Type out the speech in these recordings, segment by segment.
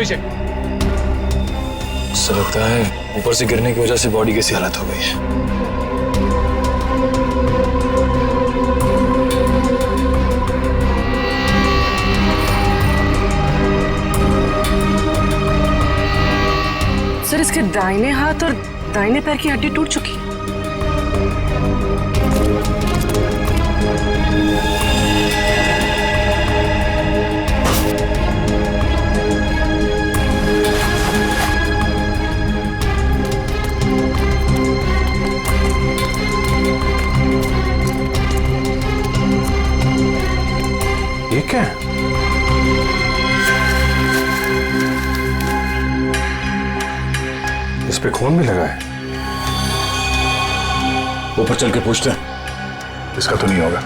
लीजिए। ऐसा लगता है ऊपर से गिरने की वजह से बॉडी कैसी हालत हो गई है। सर, इसके दाहिने हाथ और दाहिने पैर की हड्डी टूट चुकी है। ये क्या है? इस पे खून भी लगा है। ऊपर चल के पूछते हैं। इसका तो नहीं होगा।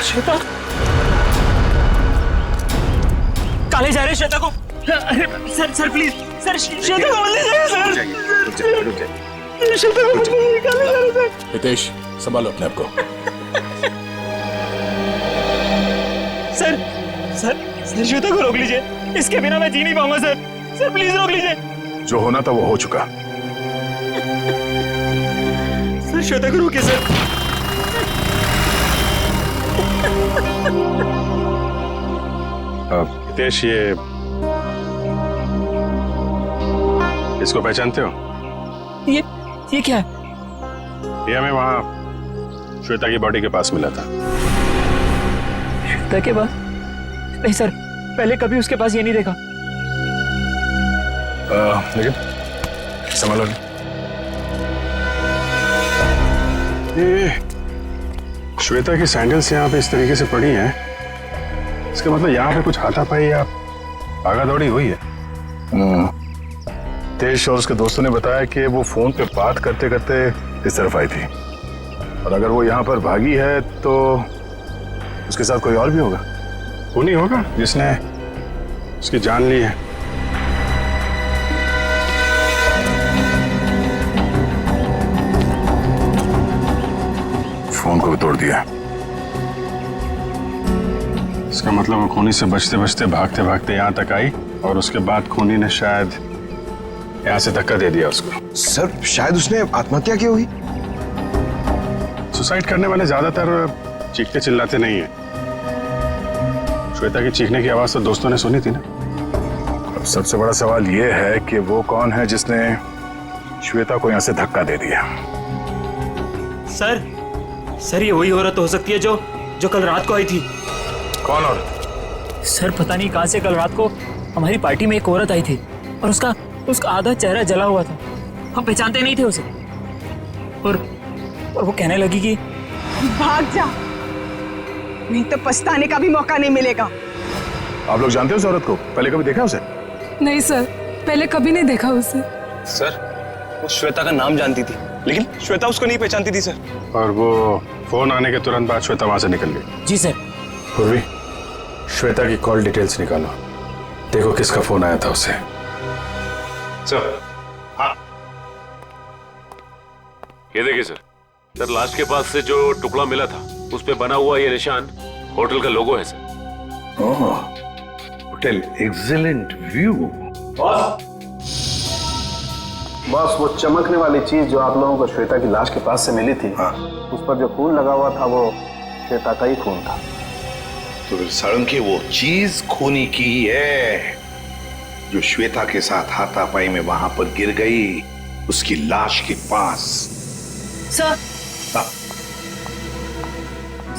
श्वेता, काले जा रहे श्वेता को। सर प्लीज, सर श्वेता को मत लीजिए सर। श्वेता को मत लीजिए, काले जा रहे सर। हितेश, संभालो अपने आप को। सर श्वेता को रोक लीजिए, इसके बिना मैं जी नहीं पाऊंगा सर प्लीज रोक लीजिए। जो होना था वो हो चुका। सर श्वेता को रोकिए सर। हितेश, इसको पहचानते हो? ये क्या है? ये हमें वहां श्वेता की बॉडी के पास मिला था। श्वेता के पास? नहीं सर, पहले कभी उसके पास ये नहीं देखा। लेकिन संभालो। ये श्वेता की सैंडल्स यहाँ पे इस तरीके से पड़ी हैं, इसका मतलब यहाँ पे कुछ हाथापाई या भागा दौड़ी हुई है। तेज और उसके दोस्तों ने बताया कि वो फोन पे बात करते करते इस तरफ आई थी, और अगर वो यहाँ पर भागी है तो उसके साथ कोई और भी होगा। वो नहीं होगा जिसने उसकी जान ली है। फोन को भी तोड़ दिया। इसका मतलब वो खूनी से बचते बचते भागते भागते यहाँ तक आई, और उसके बाद खूनी ने शायद यहाँ से धक्का दे दिया उसको। सर, शायद उसने आत्महत्या की होगी। सुसाइड करने वाले ज्यादातर चीखते चिल्लाते नहीं है। श्वेता की चीखने की आवाज तो दोस्तों ने सुनी थी ना। अब सबसे बड़ा सवाल ये है कि वो कौन है जिसने श्वेता को यहाँ से धक्का दे दिया। सर ये वही औरत हो सकती है जो कल रात को आई थी। कौन औरत? सर पता नहीं कहां से कल रात को हमारी पार्टी में एक औरत आई थी, और उसका आधा चेहरा जला हुआ था। हम पहचानते नहीं थे उसे, और वो कहने लगी कि भाग जा, नहीं तो पछताने का भी मौका नहीं मिलेगा। आप लोग जानते हो उस औरत को? पहले कभी देखा उसे? नहीं सर, पहले कभी नहीं देखा उसे। सर, वो श्वेता का नाम जानती थी, लेकिन श्वेता उसको नहीं पहचानती थी सर। और वो फोन आने के तुरंत बाद श्वेता वहां से निकल गई। जी सर। पूर्वी, श्वेता की कॉल डिटेल्स निकालो, देखो किसका फोन आया था उसे। सर, हाँ, ये देखिए सर, लाश के पास से जो टुकड़ा मिला था उस पे बना हुआ ये निशान होटल का लोगो है sir. Hotel excellent view. Boss, वो चमकने वाली चीज जो आप लोगों को श्वेता की लाश के पास से मिली थी, उस पर जो खून लगा हुआ था वो श्वेता का ही खून था। तो फिर सारंगी वो चीज खूनी की ही है जो श्वेता के साथ हाथापाई में वहां पर गिर गई, उसकी लाश के पास। सर,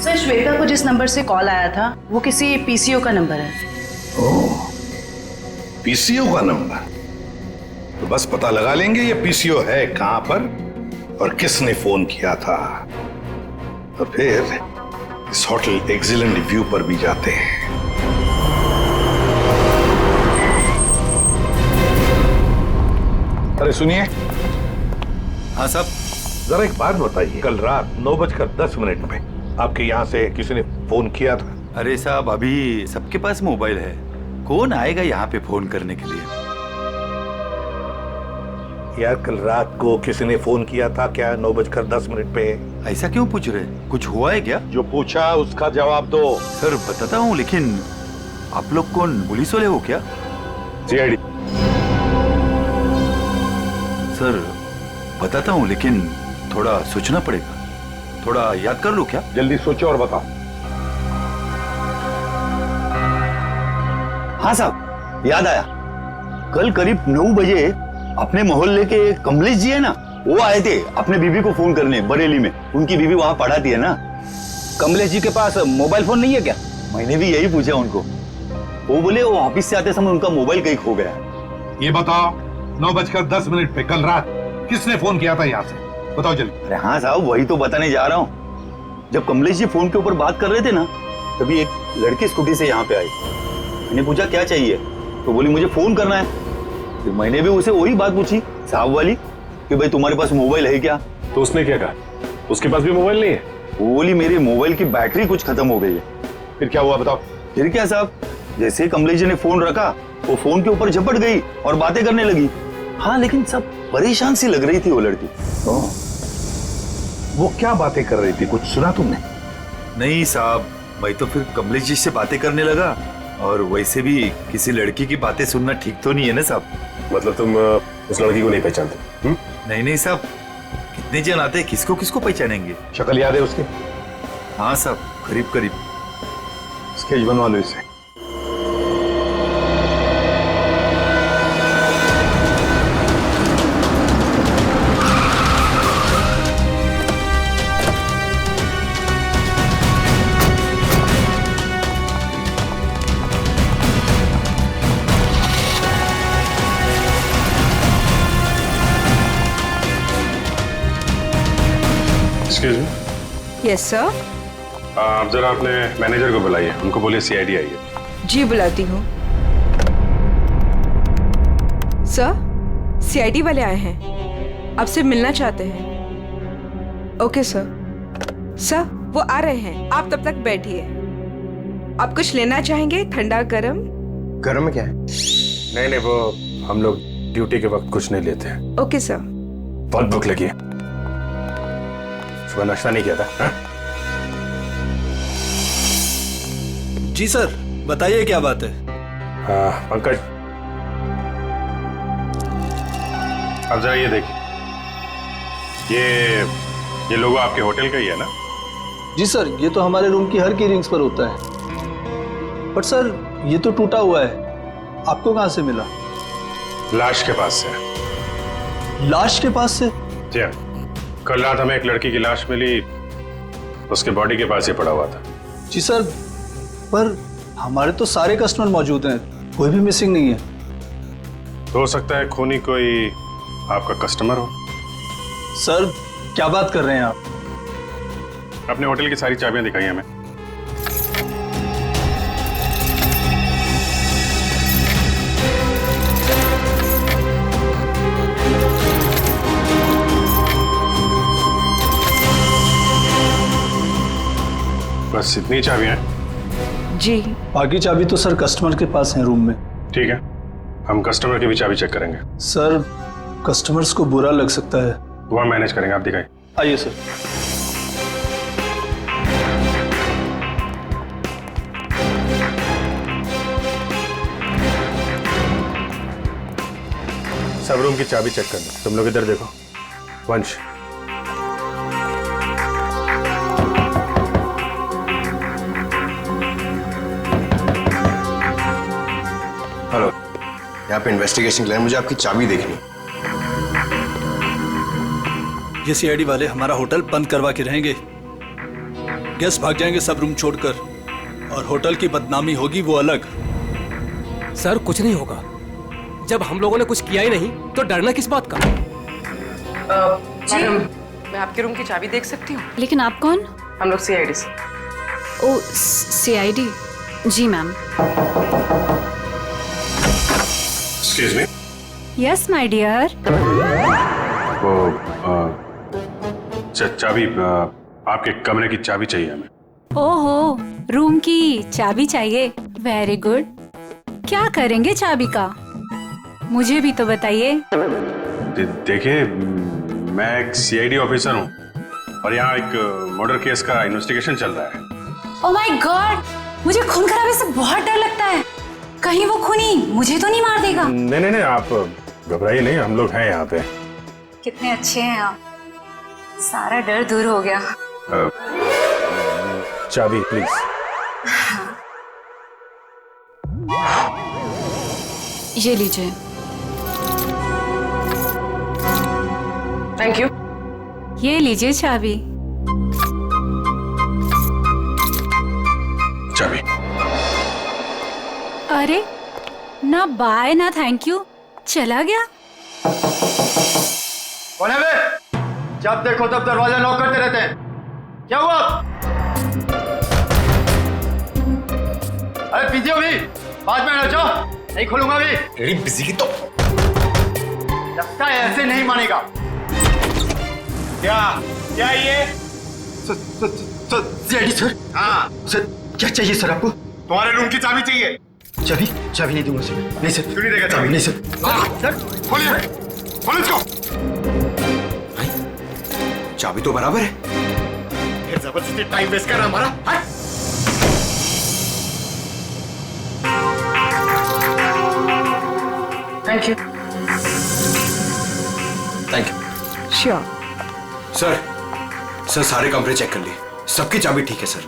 सर श्वेता को जिस नंबर से कॉल आया था वो किसी पीसीओ का नंबर है। ओह, पीसीओ का नंबर? तो बस पता लगा लेंगे ये पीसीओ है कहां पर और किसने फोन किया था। तो फिर इस होटल एक्सीलेंट व्यू पर भी जाते हैं। अरे सुनिए। हाँ साहब। जरा एक बात बताइए, कल रात 9:10 पे आपके यहाँ से किसी ने फोन किया था? अरे साहब, अभी सबके पास मोबाइल है, कौन आएगा यहाँ पे फोन करने के लिए? यार, कल रात को किसी ने फोन किया था क्या 9:10 पे? ऐसा क्यों पूछ रहे? कुछ हुआ है क्या? जो पूछा उसका जवाब दो। सर बताता हूँ, लेकिन आप लोग कौन पुलिस वाले हो क्या? सीआईडी। सर बताता हूँ, लेकिन थोड़ा सोचना पड़ेगा। थोड़ा याद कर लो क्या? जल्दी सोचो और बताओ। हाँ साहब, याद आया। कल करीब 9 बजे अपने मोहल्ले के कमलेश जी है ना, वो आए थे अपने बीवी को फोन करने बरेली में। उनकी बीवी वहां पढ़ाती है ना। कमलेश जी के पास मोबाइल फोन नहीं है क्या? मैंने भी यही पूछा उनको। वो बोले वो ऑफिस से आते समय उनका मोबाइल कहीं खो गया। ये बताओ, 9:10 पे कल रात किसने फोन किया था यहाँ से? बताओ जल्दी। अरे हाँ साहब, वही तो बताने जा रहा हूँ। जब कमलेश जी फोन के ऊपर बात कर रहे थे ना, तभी एक लड़की स्कूटी से यहाँ पे आई। मैंने पूछा क्या चाहिए, तो बोली मुझे फोन करना है। फिर मैंने भी उसे वही बात पूछी साहब वाली कि भाई तुम्हारे पास मोबाइल है क्या? तो उसने क्या कहा? उसके पास भी मोबाइल नहीं है? वो बोली मेरे मोबाइल की बैटरी कुछ खत्म हो गई है। फिर क्या हुआ बताओ। फिर क्या साहब, जैसे ही कमलेश जी ने फोन रखा, वो फोन के ऊपर झपट गई और बातें करने लगी। हाँ, लेकिन सब परेशान सी लग रही थी वो लड़की। वो क्या बातें कर रही थी, कुछ सुना तुमने? नहीं साहब, मैं तो फिर कमलेश जी से बातें करने लगा। और वैसे भी किसी लड़की की बातें सुनना ठीक तो नहीं है ना साहब। मतलब तुम उस लड़की को नहीं पहचानते? नहीं नहीं साहब, कितने जन आते हैं, किसको किसको पहचानेंगे? शक्ल याद है उसकी? हाँ साहब, करीब करीब। स्केच बनवा लो इससे। Excuse me. Yes sir. आप जरा अपने मैनेजर को बुलाइए, उनको बोलिए सीआईडी आई है। जी बुलाती हूँ। सर, सीआईडी वाले आए हैं, आपसे मिलना चाहते हैं। Okay sir. सर, वो आ रहे हैं, आप तब तक बैठिए। आप कुछ लेना चाहेंगे, ठंडा गरम? गर्म क्या है? नहीं नहीं, वो हम लोग ड्यूटी के वक्त कुछ नहीं लेते हैं। Okay sir. बहुत भूख लगी है, सुबह नाश्ता नहीं किया था। हा? जी सर, बताइए क्या बात है? पंकज, अब जरा ये देखिए, ये लोगो आपके होटल का ही है ना? जी सर, ये तो हमारे रूम की हर की रिंग्स पर होता है। बट सर, ये तो टूटा हुआ है, आपको कहां से मिला? लाश के पास से। लाश के पास से? जी हाँ, कल रात हमें एक लड़की की लाश मिली, उसके बॉडी के पास ही पड़ा हुआ था। जी सर, पर हमारे तो सारे कस्टमर मौजूद हैं, कोई भी मिसिंग नहीं है। तो हो सकता है खूनी कोई आपका कस्टमर हो। सर, क्या बात कर रहे हैं आप? अपने होटल की सारी चाबियां दिखाई हमें। बस इतनी चाबियां हैं? जी। बाकी चाबी तो सर कस्टमर के पास है रूम में। ठीक है, हम कस्टमर की भी चाबी चेक करेंगे। सर, कस्टमर्स को बुरा लग सकता है। वो हम मैनेज करेंगे, आप दिखाइए। आइए सर। सब रूम की चाबी चेक कर लो। तुम लोग इधर देखो। वंश, हेलो, यहाँ पे इन्वेस्टिगेशन के लिए मुझे आपकी चाबी देखनी। ये सीआईडी वाले हमारा होटल बंद करवा के रहेंगे, गेस्ट भाग जाएंगे सब रूम छोड़कर, और होटल की बदनामी होगी वो अलग। सर, कुछ नहीं होगा, जब हम लोगों ने कुछ किया ही नहीं तो डरना किस बात का? जी, मैं आपके रूम की चाबी देख सकती हूँ? लेकिन आप कौन? हम लोग सीआईडी से। ओ, सीआईडी? जी ma'am. Excuse me. Yes my dear. वो चाबी, आपके कमरे की चाबी चाहिए हमें। ओहो, रूम की चाबी चाहिए? Very good. क्या करेंगे चाबी का, मुझे भी तो बताइए। देखिए, मैं एक सीआईडी ऑफिसर हूँ और यहाँ एक मर्डर केस का इन्वेस्टिगेशन चल रहा है। ओह माय गॉड, मुझे खून खराबे से बहुत डर लगता है। कहीं वो खूनी मुझे तो नहीं मार देगा? नहीं नहीं नहीं, आप घबराइए नहीं, हम लोग हैं यहाँ पे। कितने अच्छे हैं आप, सारा डर दूर हो गया। चाबी प्लीज। ये लीजिए। Thank you. ये लीजिए चाबी। चाबी। अरे ना बाय ना थैंक यू, चला गया। कौन है बे? जब देखो तब दरवाजा नॉक करते रहते हैं, क्या हुआ? अरे पीछे भी, बाद में आ जाओ, नहीं खोलूंगा भी। तेरी बिजी की तो लगता है ऐसे नहीं मानेगा। क्या क्या ये? सर, हाँ सर क्या चाहिए सर आपको? तुम्हारे रूम की चाबी चाहिए। चाबी? चाबी नहीं दूंगा सर। नहीं सर। क्यों नहीं देगा चाबी? नहीं सर। सर खोलिए, खोलो इसको। चाबी तो बराबर है, फिर जबरदस्ती टाइम वेस्ट कर रहा हमारा। Thank you. Thank you. Sure. Sir सारे कमरे चेक कर लिए, सबकी चाबी ठीक है सर।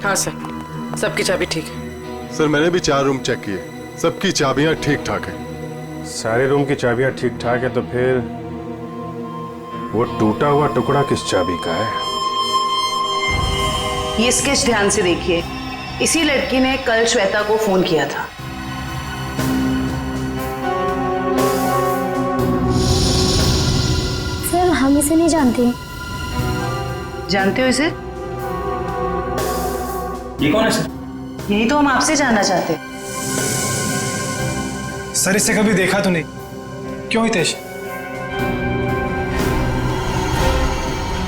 हाँ सर, सबकी चाबी ठीक है। सर मैंने भी 4 रूम चेक किए, सबकी चाबियां ठीक ठाक हैं। सारे रूम की चाबियां ठीक ठाक है, तो फिर वो टूटा हुआ टुकड़ा किस चाबी का है? ये स्केच ध्यान से देखिए, इसी लड़की ने कल श्वेता को फोन किया था। सर हम इसे नहीं जानते। जानते हो इसे? ये कौन है सर? यही तो हम आपसे जानना चाहते। सर इससे कभी देखा तो नहीं, क्यों हितेश?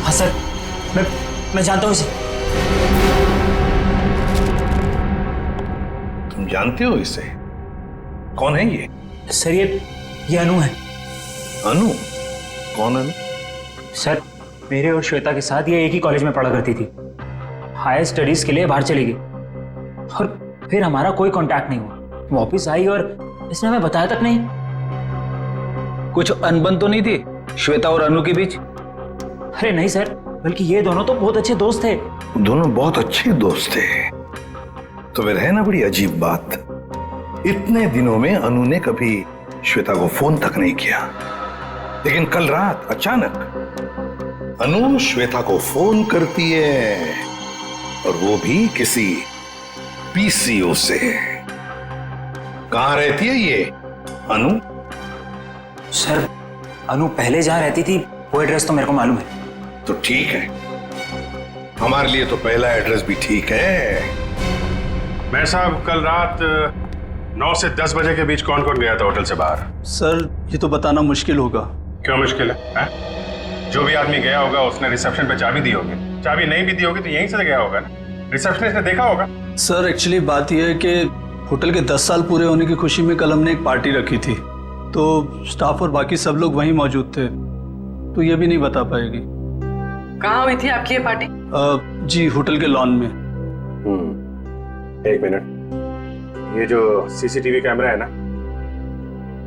हाँ सर, मैं जानता हूँ इसे। तुम जानते हो इसे? कौन है ये? सर ये अनु है। अनु? कौन अनु? सर मेरे और श्वेता के साथ ये एक ही कॉलेज में पढ़ा करती थी। हायर स्टडीज के लिए बाहर चली गई और फिर हमारा कोई कांटेक्ट नहीं हुआ। वापस आई और इसने हमें बताया तक नहीं। कुछ अनबन तो नहीं थी श्वेता और अनु के बीच? अरे नहीं सर, बल्कि ये दोनों तो बहुत अच्छे दोस्त थे। दोनों बहुत अच्छे दोस्त थे? तो फिर है ना बड़ी अजीब बात, इतने दिनों में अनु ने कभी श्वेता को फोन तक नहीं किया, लेकिन कल रात अचानक अनु श्वेता को फोन करती है, और वो भी किसी पीसीओ से। कहां रहती है ये अनु? सर अनु पहले जहां रहती थी वो एड्रेस तो मेरे को मालूम है। तो ठीक है, हमारे लिए तो पहला एड्रेस भी ठीक है। मैं साहब कल रात 9 से 10 बजे के बीच कौन कौन गया था होटल से बाहर? सर ये तो बताना मुश्किल होगा। क्यों मुश्किल है? जो भी आदमी गया होगा उसने रिसेप्शन पे चाबी दी होगी, चाबी नहीं भी दी होगी तो यहीं से गया होगा ना, रिसेप्शनिस्ट ने देखा होगा। सर एक्चुअली बात यह है कि होटल के 10 साल पूरे होने की खुशी में कल हमने एक पार्टी रखी थी, तो स्टाफ और बाकी सब लोग वहीं मौजूद थे, तो ये भी नहीं बता पाएगी। कहाँ हुई थी आपकी ये पार्टी? जी होटल के लॉन में। एक मिनट, ये जो सीसीटीवी कैमरा है ना,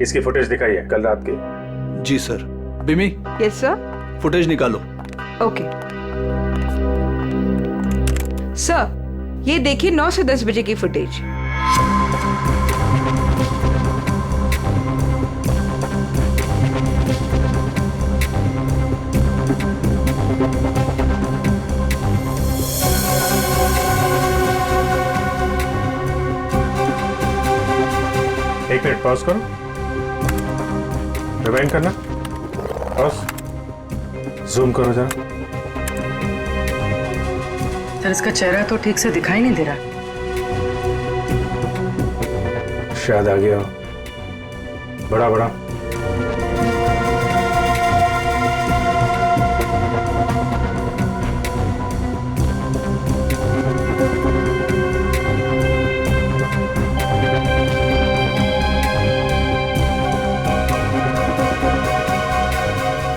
इसकी फुटेज दिखाइए कल रात की। जी सर। बिमी? Yes sir. फुटेज निकालो। ओके सर, ये देखिए 9 से 10 बजे की फुटेज। एक मिनट पॉज करो, रिवाइंड करना, पॉज, जूम करो जरा। सर इसका चेहरा तो ठीक से दिखाई नहीं दे रहा। शायद आ गया हो, बड़ा बड़ा।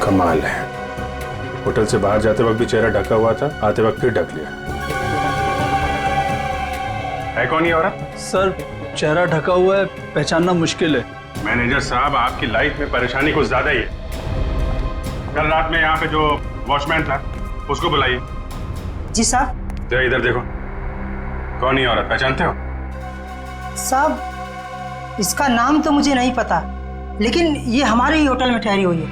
कमाल है, होटल से बाहर जाते वक्त भी चेहरा ढका हुआ था, आते वक्त फिर ढक लिया। है कौन ये औरत? सर चेहरा ढका हुआ है, पहचानना मुश्किल है। मैनेजर साहब, आपकी लाइफ में परेशानी कुछ ज्यादा ही है। कल रात में यहाँ पे जो वॉचमैन था उसको बुलाइए। जी साहब। तो इधर देखो, कौन ही औरत, पहचानते हो? साहब इसका नाम तो मुझे नहीं पता, लेकिन ये हमारे ही होटल में ठहरी हुई है।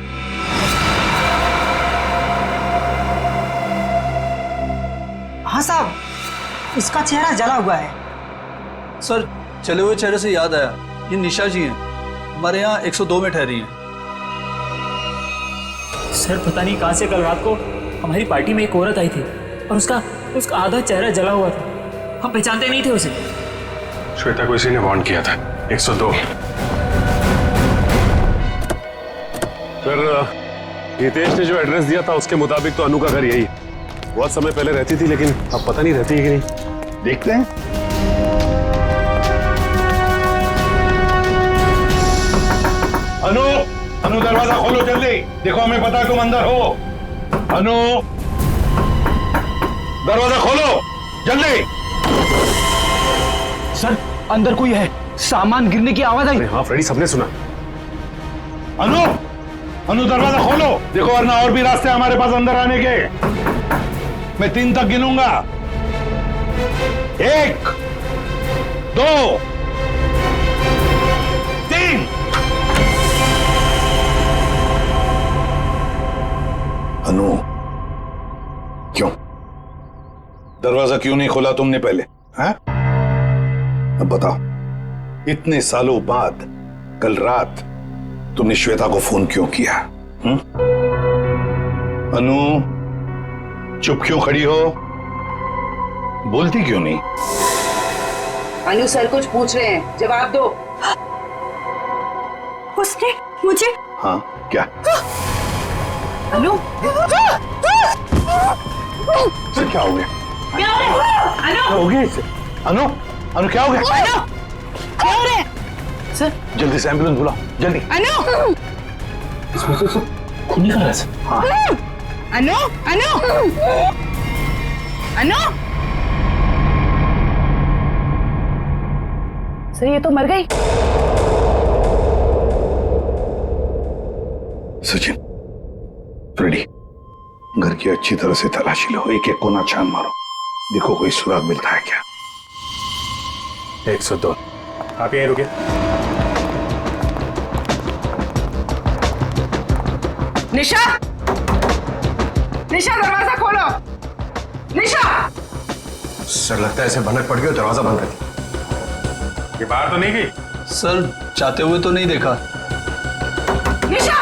हाँ साहब, इसका चेहरा जला हुआ है। सर, चले हुए चेहरे से याद आया, ये निशा जी हैं, हमारे यहाँ 102 में ठहरी हैं। सर पता नहीं कहाँ से कल रात को हमारी पार्टी में एक औरत आई थी और उसका आधा चेहरा जला हुआ था। हम पहचानते नहीं थे उसे। श्वेता को इसी ने वार्न किया था। 102। सर, हितेश ने जो एड्रेस दिया था उसके मुताबिक तो अनु का घर यही है। बहुत समय पहले रहती थी, लेकिन अब पता नहीं रहती है कि नहीं। देखते हैं। अनु, अनु दरवाजा खोलो जल्दी। देखो हमें पता है तुम अंदर हो। अनु, दरवाजा खोलो जल्दी। सर अंदर कोई है, सामान गिरने की आवाज आई। हाँ फ्रेडी, सबने सुना। अनु, अनु दरवाजा खोलो। देखो वरना और भी रास्ते हमारे पास अंदर आने के। मैं 3 तक गिनूंगा। 1, 2, 3। अनु, क्यों दरवाजा क्यों नहीं खोला तुमने पहले? हैं? अब बताओ, इतने सालों बाद कल रात तुमने श्वेता को फोन क्यों किया? अनु, चुप क्यों खड़ी हो? बोलती क्यों नहीं? अनु सर कुछ पूछ रहे हैं, जवाब दो। उसने मुझे। हाँ क्या? अनु, सर क्या हो गया? क्या हो रहा है? क्या हो गया इसे? अनु, अनु क्या हो गया? अनु, क्या हो रहा है? सर जल्दी से एम्बुलेंस बुलाओ, जल्दी। अनु, इसमें तो खून निकल रहा है। हाँ। अनु, अनु, अनु। सर ये तो मर गई। सचिन, फ्रेडी, घर की अच्छी तरह से तलाशी लो। एक एक कोना छान मारो, देखो कोई सुराग मिलता है क्या। 102। आप यहीं रुके। निशा, निशा दरवाजा खोलो। निशा। सर लगता है ऐसे भनक पड़ गई, दरवाजा बंद कर दिया। ये बाहर तो नहीं गई? सर, जाते हुए तो नहीं देखा। निशा।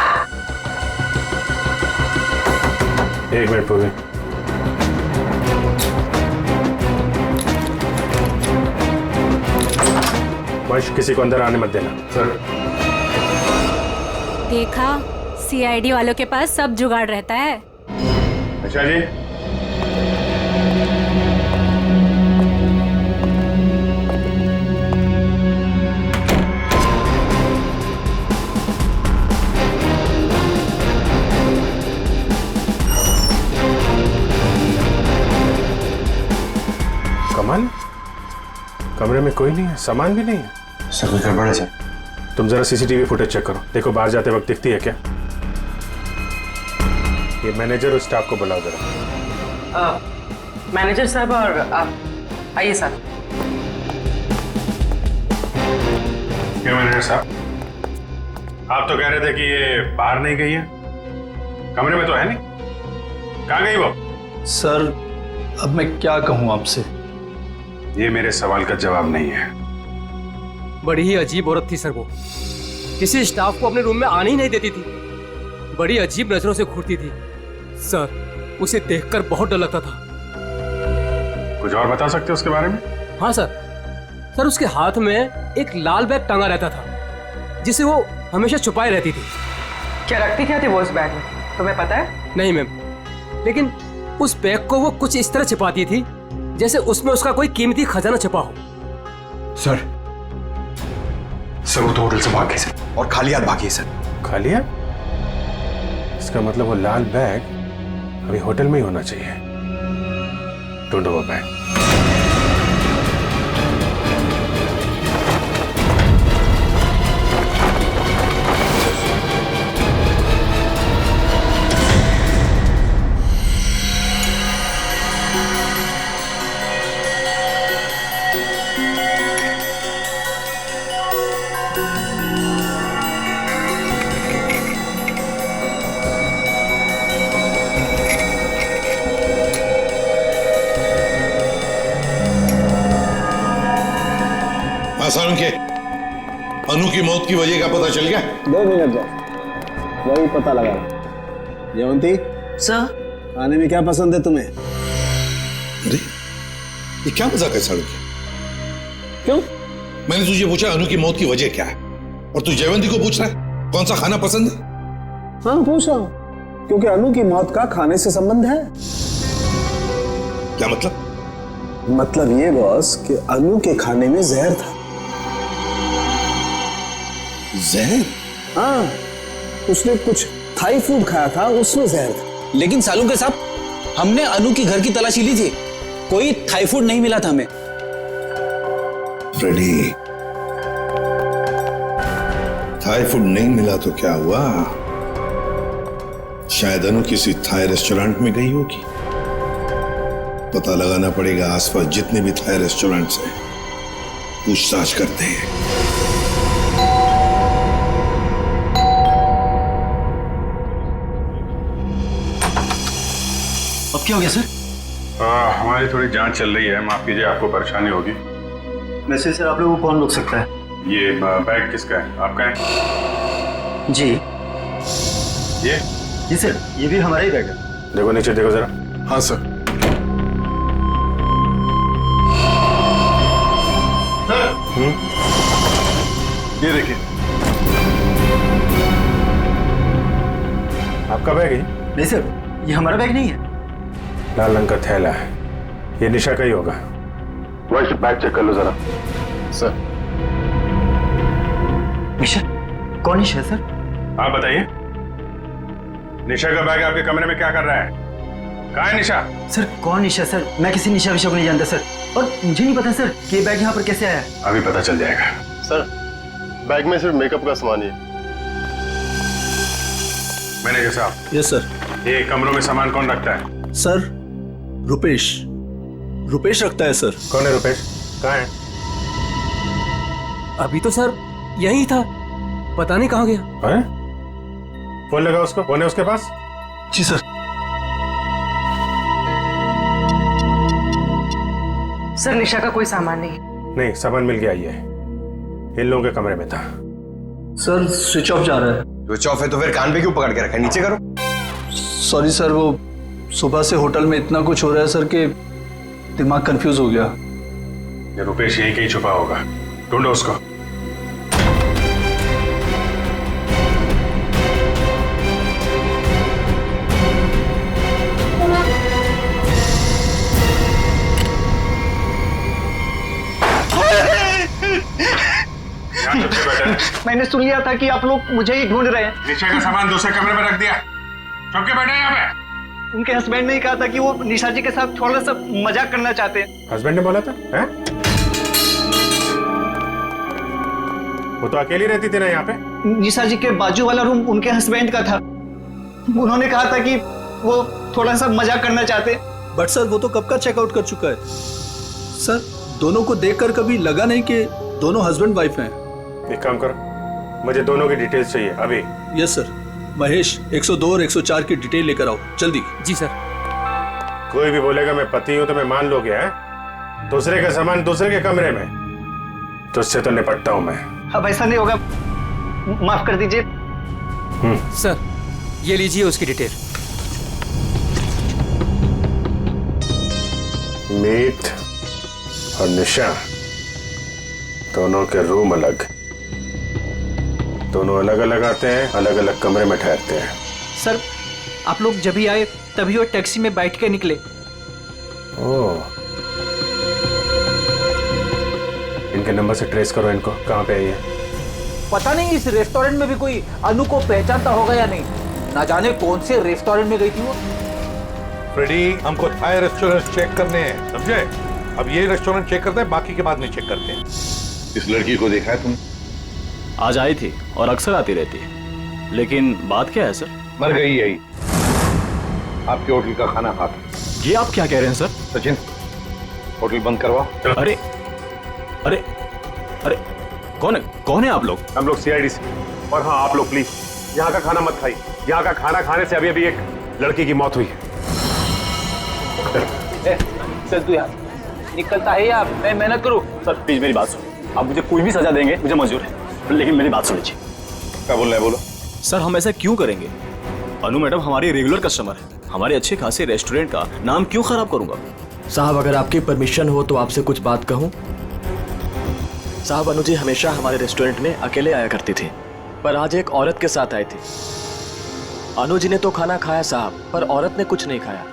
1 मिनट पूर्वी। वंश, किसी को अंदर आने मत देना। सर। देखा, सीआईडी वालों के पास सब जुगाड़ रहता है। अच्छा जी। कमल, कमरे में कोई नहीं है, सामान भी नहीं है। सर कुछ गड़बड़ है सर। तुम जरा सीसीटीवी फुटेज चेक करो, देखो बाहर जाते वक्त दिखती है क्या। ये मैनेजर और स्टाफ को बुलाओ जरा। मैनेजर साहब और आप आइए सर। क्यों मैनेजर साहब, आप तो कह रहे थे कि ये बाहर नहीं गई है, कमरे में तो है नहीं, कहाँ गई वो? सर, अब मैं क्या कहूँ आपसे? ये मेरे सवाल का जवाब नहीं है। बड़ी ही अजीब औरत थी सर वो, किसी स्टाफ को अपने रूम में आने ही नहीं देती थी, बड़ी अजीब नजरों से घूरती थी सर, उसे देखकर बहुत डर लगता था। कुछ और बता सकते हो उसके बारे में? हाँ सर, उसके हाथ में एक लाल बैग टंगा रहता था जिसे वो हमेशा छुपाए रहती थी। क्या रखती क्या थी वो उस बैग में, तुम्हें पता है? नहीं मैम, लेकिन उस बैग को वो कुछ इस तरह छिपाती थी जैसे उसमें उसका कोई कीमती खजाना छिपा हो। सर वो तो होटल से भाग गई सर, और खाली हाथ भागी है सर। खाली हाथ? इसका मतलब वो लाल बैग अभी होटल में ही होना चाहिए। ढूंढो वो बैग। हाँ सालुंखे, अनु की मौत की वजह का पता चल गया? 2 मिनट बस, वही पता लगा। जयवंती सर, खाने में क्या पसंद है तुम्हें? अरे ये क्या मजाक है सालुंखे? क्यों? मैंने तुझे पूछा अनु की मौत की वजह क्या है, और तू जयवंती को पूछ रहा है कौन सा खाना पसंद है? हाँ पूछ रहा हूँ, क्योंकि अनु की मौत का खाने से संबंध है। क्या मतलब? मतलब ये बॉस कि अनु के खाने में जहर था। जहर? हाँ, उसने कुछ थाई फूड खाया था, उसमें जहर था। लेकिन सालुंखे साहब, हमने अनु की घर की तलाशी ली थी, कोई थाई फूड नहीं मिला था हमें। फ्रेडी, थाई फूड नहीं मिला तो क्या हुआ? शायद अनु किसी थाई रेस्टोरेंट में गई होगी। पता लगाना पड़ेगा आसपास जितने भी थाई रेस्टोरेंट्स हैं, पूछताछ करते हैं। अब क्या हो गया सर? हमारी थोड़ी जांच चल रही है, माफ कीजिए आपको परेशानी होगी। वैसे सर आप लोगों को कौन रोक सकता है? ये बैग किसका है? आपका है? जी ये? जी सर, ये भी हमारा ही बैग है। देखो नीचे देखो जरा। हाँ सर। ये देखिए, आपका बैग है? नहीं सर, ये हमारा बैग नहीं है। लाल रंग का थैला है, ये निशा का ही होगा। वही बैग चेक कर लो जरा। सर। निशा? कौन निशा सर? आप बताइए, निशा का बैग आपके कमरे में क्या कर रहा है? कहाँ है निशा? सर कौन निशा सर? मैं किसी निशा विशा को नहीं जानता सर, और मुझे नहीं पता सर कि ये बैग यहाँ पर कैसे आया। अभी पता चल जाएगा। सर बैग में सिर्फ मेकअप का सामान ही है। मैनेजर साहब। Yes sir. ये कमरों में सामान कौन रखता है? सर रुपेश, रुपेश रखता है सर। कौन है रुपेश? कहाँ है? अभी तो सर यही था, पता नहीं कहाँ गया। है? फोन लगा उसको, फोन है उसके पास? जी सर। सर निशा का कोई सामान नहीं। नहीं, सामान मिल गया, ये इन लोगों के कमरे में था। सर स्विच ऑफ जा रहा है। स्विच ऑफ है तो फिर कान पे क्यों पकड़ के रखा है? नीचे करो। सॉरी सर, वो सुबह से होटल में इतना कुछ हो रहा है सर कि दिमाग कंफ्यूज हो गया। ये रुपेश यही कहीं छुपा होगा, ढूंढो उसको। मैंने सुन लिया था कि आप लोग मुझे ही ढूंढ रहे हैं। निशा का सामान दूसरे कमरे में रख दिया, चुप के बैठे यहाँ पे। उनके हस्बैंड ने ही कहा था कि वो निशा जी के साथ थोड़ा सा मजाक करना चाहते हैं। हस्बैंड ने बोला था? हैं? वो तो अकेली रहती थी ना यहाँ पे। निशा जी के बाजू वाला रूम उनके हस्बैंड का था, उन्होंने कहा था कि वो थोड़ा सा मजाक करना चाहते हैं। बट सर वो तो कब का चेकआउट कर चुका है सर। दोनों को देखकर कभी लगा नहीं कि दोनों हस्बैंड वाइफ हैं। एक काम करो, मुझे दोनों की डिटेल्स चाहिए अभी। Yes sir. महेश 102 और 104 की डिटेल लेकर आओ जल्दी। जी सर। कोई भी बोलेगा मैं पति हूं तो मैं मान लोगे? हैं? दूसरे का सामान दूसरे के कमरे में, तो उससे तो निपटता हूं मैं। अब ऐसा नहीं होगा, माफ कर दीजिए। सर ये लीजिए उसकी डिटेल। मीत और निशा दोनों के रूम अलग, दोनों अलग अलग आते हैं, अलग अलग कमरे में ठहरते हैं। सर आप लोग जब ही आए तभी वो टैक्सी में बैठ के निकले। ओह, इनके नंबर से ट्रेस करो इनको, कहाँ पे है ये? पता नहीं इस रेस्टोरेंट में भी कोई अनु को पहचानता होगा या नहीं, ना जाने कौन से रेस्टोरेंट में गई थी वो। फ्रेडी, हमको थाई रेस्टोरेंट चेक करने हैं, समझे? अब ये रेस्टोरेंट चेक करते हैं, बाकी के बाद नहीं चेक करते हैं। इस लड़की को देखा है तुमने? आज आई थी और अक्सर आती रहती है, लेकिन बात क्या है सर? मर गई यही, आपके होटल का खाना खाता। ये आप क्या कह रहे हैं सर? सचिन, होटल बंद करवाओ। अरे अरे अरे कौन है आप लोग? हम लोग सीआईडी से। और हाँ, आप लोग प्लीज यहाँ का खाना मत खाइए, यहाँ का खाना खाने से अभी अभी एक लड़की की मौत हुई है। चल तू यार निकलता है या मैं मेहनत करूं? सर प्लीज मेरी बात सुनो, आप मुझे कोई भी सजा देंगे, मुझे मंजूर है, लेकिन मेरी बात सुनिए। क्या बोल रहे हैं, बोलो। सर हम ऐसा क्यों करेंगे? अनु मैडम हमारी रेगुलर कस्टमर है, हमारे अच्छे खासे रेस्टोरेंट का नाम क्यों खराब करूंगा? साहब अगर आपकी परमिशन हो तो आपसे कुछ बात कहूं। साहब अनु जी हमेशा हमारे रेस्टोरेंट में अकेले आया करती थी, पर आज एक औरत के साथ आई थी। अनु जी ने तो खाना खाया साहब, पर औरत ने कुछ नहीं खाया।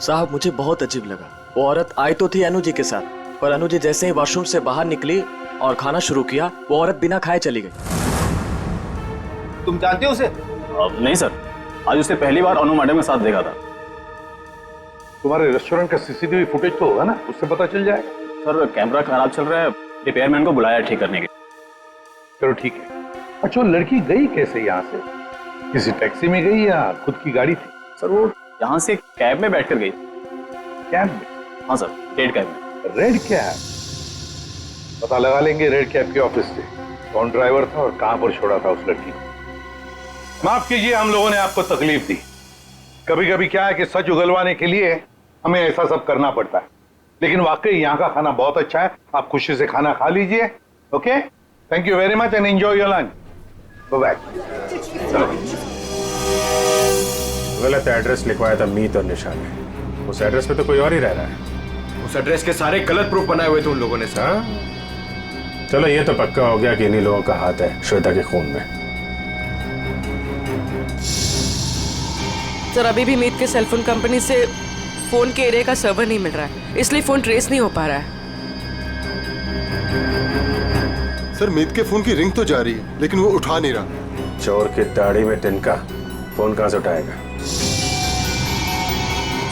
साहब मुझे बहुत अजीब लगा। वो औरत आई तो थी अनु जी के साथ, पर अनु जी जैसे ही वॉशरूम से बाहर निकली और खाना शुरू किया, वो औरत बिना खाए चली गई। तुम जानते हो उसे? नहीं सर, आज उसे पहली बार अनु मैडम के साथ देखा था। तुम्हारे रेस्टोरेंट का सीसीटीवी फुटेज तो होगा ना, उससे पता चल जाएगा। सर कैमरा खराब चल रहा है, रिपेयरमैन को बुलाया ठीक करने के। चलो ठीक है। अच्छा वो लड़की गई कैसे यहाँ से? किसी टैक्सी में गई या खुद की गाड़ी थी? सर वो यहाँ से कैब में बैठकर गई। कैब में? हाँ सर, रेड कैब में। Red cab? पता लगा लेंगे रेड कैब के ऑफिस से कौन ड्राइवर था और कहां पर छोड़ा था उस लड़की को। माफ कीजिए हम लोगों ने आपको तकलीफ दी। कभी कभी क्या है कि सच उगलवाने के लिए हमें ऐसा सब करना पड़ता है, लेकिन वाकई यहाँ का खाना बहुत अच्छा है। आप खुशी से खाना खा लीजिए। Okay, thank you very much and enjoy your lunch. Bye. गलत एड्रेस लिखवाया था मीत और निशा ने। उस एड्रेस पे तो कोई और ही रह रहा है। उस एड्रेस के सारे गलत प्रूफ बनाए हुए थे उन लोगों ने सर। चलो ये तो पक्का हो गया कि इन्हीं लोगों का हाथ है श्वेता के खून में। सर अभी भी मीत के सेलफोन कंपनी से फोन के एरिया का सर्वर नहीं मिल रहा है, इसलिए फोन ट्रेस नहीं हो पा रहा है। सर मीत के फोन की रिंग तो जा रही है, लेकिन वो उठा नहीं रहा। चोर की दाढ़ी में तिनका, फोन कहां से उठाएगा?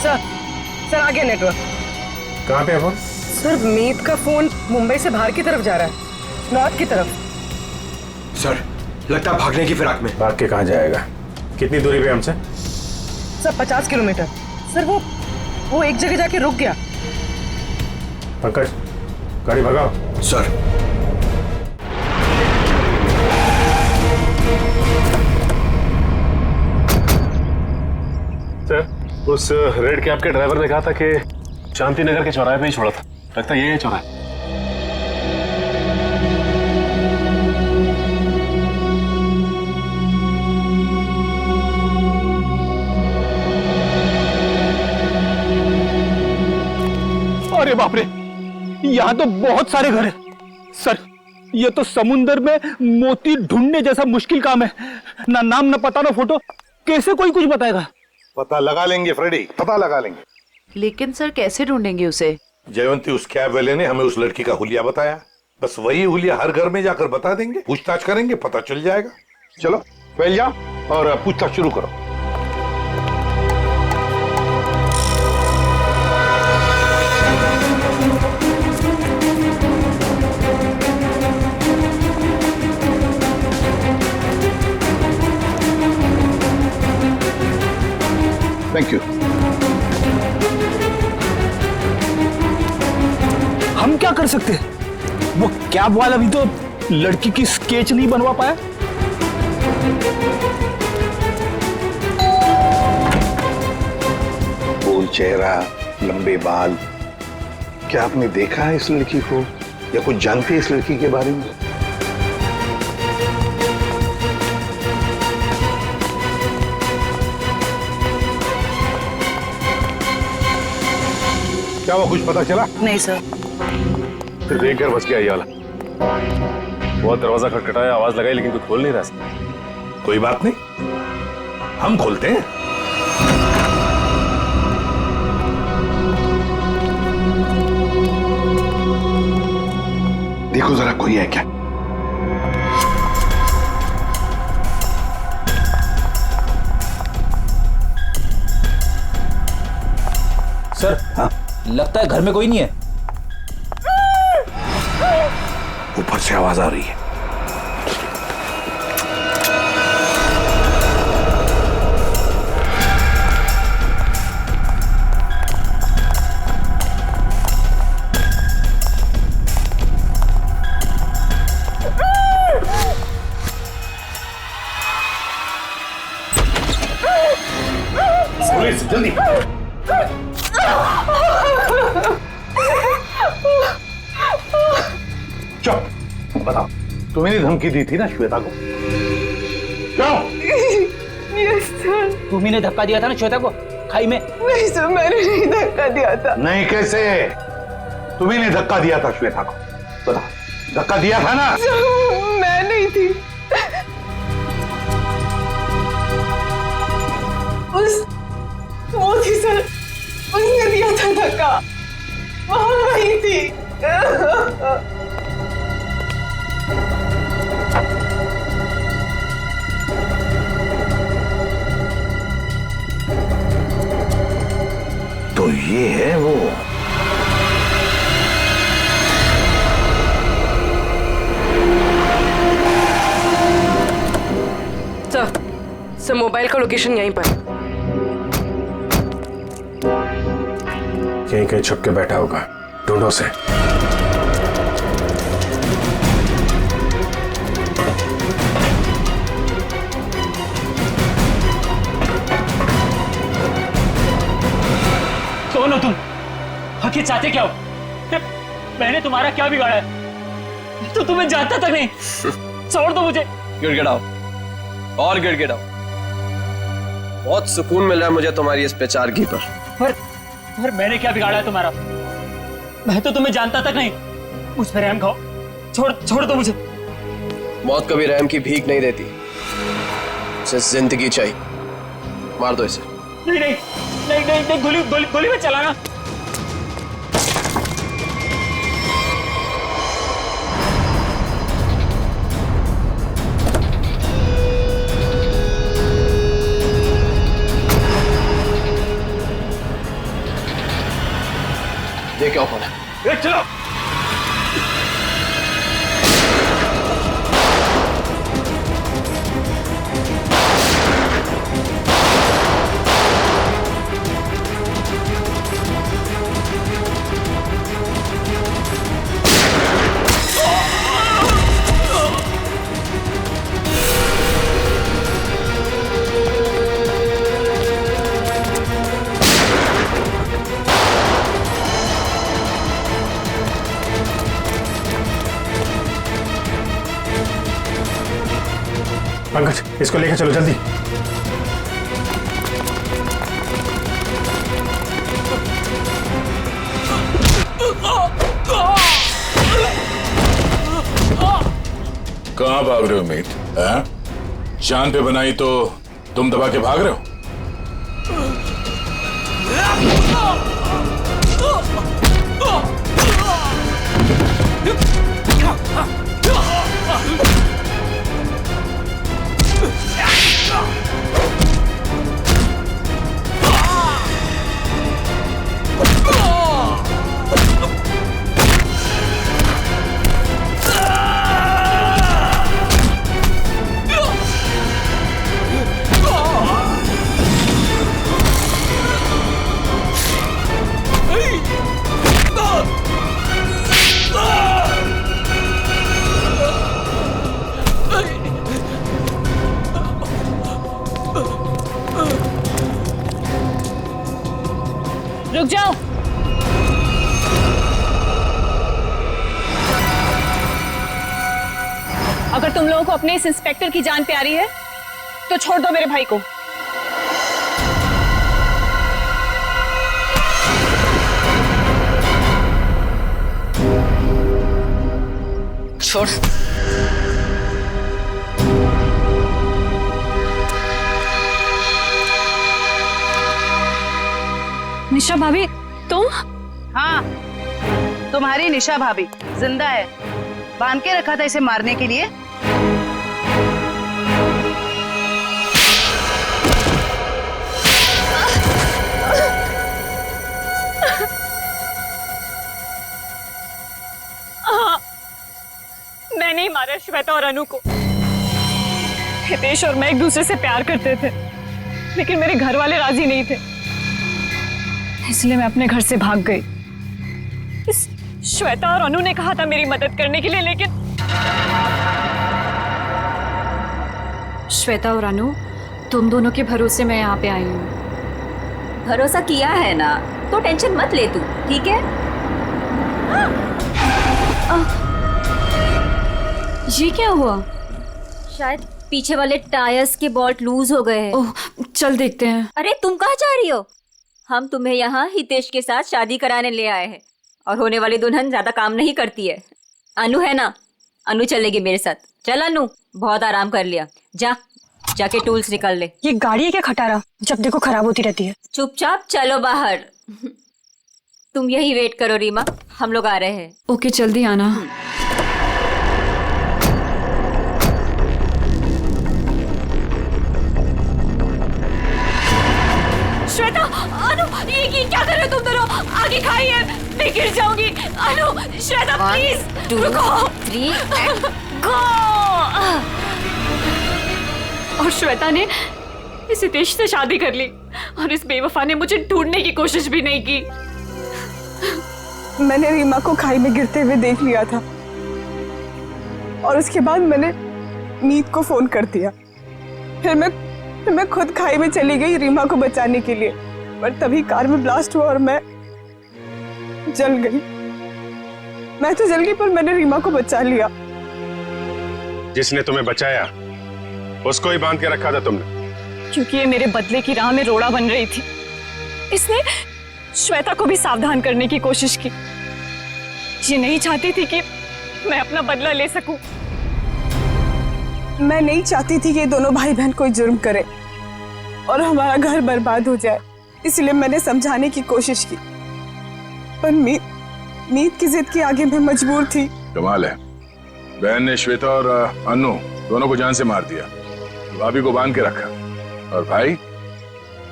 सर आ गया नेटवर्क। कहां पे है फोन? सर मीत का फोन मुंबई से बाहर की तरफ जा रहा है, नॉर्थ की तरफ। सर लगता है भागने की फिराक में। भाग के कहां जाएगा? कितनी दूरी पे हमसे? Sir 50 kilometre. सर वो एक जगह जाके रुक गया। पंकज गाड़ी भगाओ। सर सर उस रेड कैब के ड्राइवर ने कहा था कि शांति नगर के चौराहे पे ही छोड़ा था। लगता है यही है चौराहा। अरे बाप रे, यहाँ तो बहुत सारे घर हैं। सर ये तो समुंदर में मोती ढूंढने जैसा मुश्किल काम है। ना नाम ना पता ना फोटो, कैसे कोई कुछ बताएगा? पता लगा लेंगे फ्रेडी, पता लगा लेंगे। लेकिन सर कैसे ढूंढेंगे उसे? जयवंती उस कैब वाले ने हमें उस लड़की का हुलिया बताया, बस वही हुलिया हर घर में जाकर बता देंगे, पूछताछ करेंगे, पता चल जाएगा। चलो पहले जाओ और पूछताछ शुरू करो। Thank you. हम क्या कर सकते हैं? वो कैब वाला भी तो लड़की की स्केच नहीं बनवा पाया। गोल चेहरा, लंबे बाल, क्या आपने देखा है इस लड़की को या कुछ जानते हैं इस लड़की के बारे में? क्या वो कुछ पता चला? नहीं सर। फिर देख कर बच गया ये वाला। बहुत दरवाजा खटखटाया, आवाज लगाई, लेकिन कोई खोल नहीं रहा। कोई बात नहीं, हम खोलते हैं। देखो जरा कोई है क्या? सर हाँ? लगता है घर में कोई नहीं है। ऊपर से आवाज आ रही है। पुलिस जल्दी। चुप, बताओ, तुम्हें धमकी दी थी ना श्वेता को? क्यों? Yes sir. तुम्ही ने धक्का दिया था ना श्वेता को खाई में? नहीं सर, मैंने नहीं धक्का दिया था। नहीं कैसे? तुम्ही ने धक्का दिया था श्वेता को, बताओ, धक्का दिया था ना? मैं नहीं थी। वो थी सर, उसने दिया था धक्का, वहां वही थी। तो ये है वो। सर मोबाइल का लोकेशन यहीं पर। यहीं कहीं छुप के बैठा होगा, ढूंढो से। कौन हो तुम? आखिर चाहते क्या हो? मैंने तुम्हारा क्या बिगाड़ा है? तो तुम्हें जानता तक नहीं। छोड़ दो मुझे। गिड़गिड़ाओ और गिड़गिड़ाओ। बहुत सुकून मिल रहा है मुझे तुम्हारी इस पेचारगी पर। पर मैंने क्या बिगाड़ा है तुम्हारा? मैं तो तुम्हें जानता तक नहीं। मुझ पर रहम खाओ, छोड़ दो मुझे। मौत कभी रहम की भीख नहीं देती, उसे जिंदगी चाहिए। मार दो इसे। नहीं, गोली में चलाना। ये क्या हो रहा है? चलो। पंकज, इसको लेकर चलो जल्दी। कहाँ भाग रहे हो मीत? जान पे बनाई तो तुम दबा के भाग रहे हो? रुक जाओ। अगर तुम लोगों को अपने इस इंस्पेक्टर की जान प्यारी है तो छोड़ दो मेरे भाई को। छोड़। निशा भाभी, तुम? हाँ, तुम्हारी निशा भाभी जिंदा है। बांध के रखा था इसे मारने के लिए। हाँ, मैंने ही मारा श्वेता और अनु को। हितेश और मैं एक दूसरे से प्यार करते थे, लेकिन मेरे घर वाले राजी नहीं थे, इसलिए मैं अपने घर से भाग गई। इस श्वेता और अनु ने कहा था मेरी मदद करने के लिए, लेकिन श्वेता और अनु, तुम दोनों के भरोसे मैं यहाँ पे आई हूँ। भरोसा किया है ना, तो टेंशन मत ले तू, ठीक है? ये क्या हुआ? शायद पीछे वाले टायर्स के बोल्ट लूज हो गए हैं। ओह, चल देखते हैं। अरे तुम कहाँ जा रही हो? हम तुम्हें यहाँ हितेश के साथ शादी कराने ले आए हैं और होने वाली दुल्हन ज्यादा काम नहीं करती है। अनु है ना, अनु चलेगी मेरे साथ। चल अनु, बहुत आराम कर लिया, जाके टूल्स निकाल ले। ये गाड़ी है क्या खटारा, जब देखो खराब होती रहती है। चुपचाप चलो बाहर। तुम यही वेट करो रीमा, हम लोग आ रहे हैं। ओके, जल्दी आना। श्वेता, अनु, ये क्या कर रहे हो तुम दोनों? आगे खाइए, मैं गिर जाऊंगी। अनु, श्वेता प्लीज रुको। 3 and गो। और श्वेता ने इस हितेश से शादी कर ली और इस बेवफा ने मुझे ढूंढने की कोशिश भी नहीं की। मैंने रीमा को खाई में गिरते हुए देख लिया था और उसके बाद मैंने मीत को फोन कर दिया। फिर मैं खुद खाई में चली गई रीमा को बचाने के लिए, पर तभी कार में ब्लास्ट हुआ और मैं जल गई। मैं तो जल गई पर मैंने रीमा को बचा लिया। जिसने तुम्हें बचाया उसको ही बांध के रखा था तुमने, क्योंकि ये मेरे बदले की राह में रोड़ा बन रही थी। इसने श्वेता को भी सावधान करने की कोशिश की। ये नहीं चाहती थी कि मैं अपना बदला ले सकूं। मैं नहीं चाहती थी कि ये दोनों भाई बहन कोई जुर्म करे और हमारा घर बर्बाद हो जाए, इसलिए मैंने समझाने की कोशिश की, पर मीत की जिद के आगे मैं मजबूर थी। कमाल है, बहन ने श्वेता और अनु दोनों को जान से मार दिया, भाभी को बांध के रखा, और भाई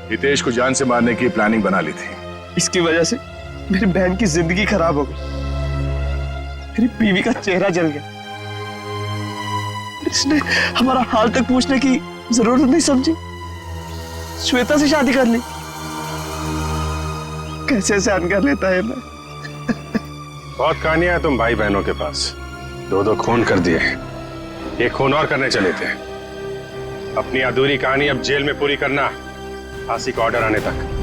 हितेश को जान से मारने की प्लानिंग बना ली थी। इसकी वजह से मेरी बहन की जिंदगी खराब हो गई, मेरी बीवी का चेहरा जल गया। इसने हमारा हाल तक पूछने की जरूरत नहीं समझी, श्वेता से शादी कर ली। कैसे सहन कर लेता है मैं। बहुत कहानियां हैं तुम भाई बहनों के पास, 2 खून कर दिए, एक खून और करने चले थे। अपनी अधूरी कहानी अब जेल में पूरी करना, फांसी का ऑर्डर आने तक।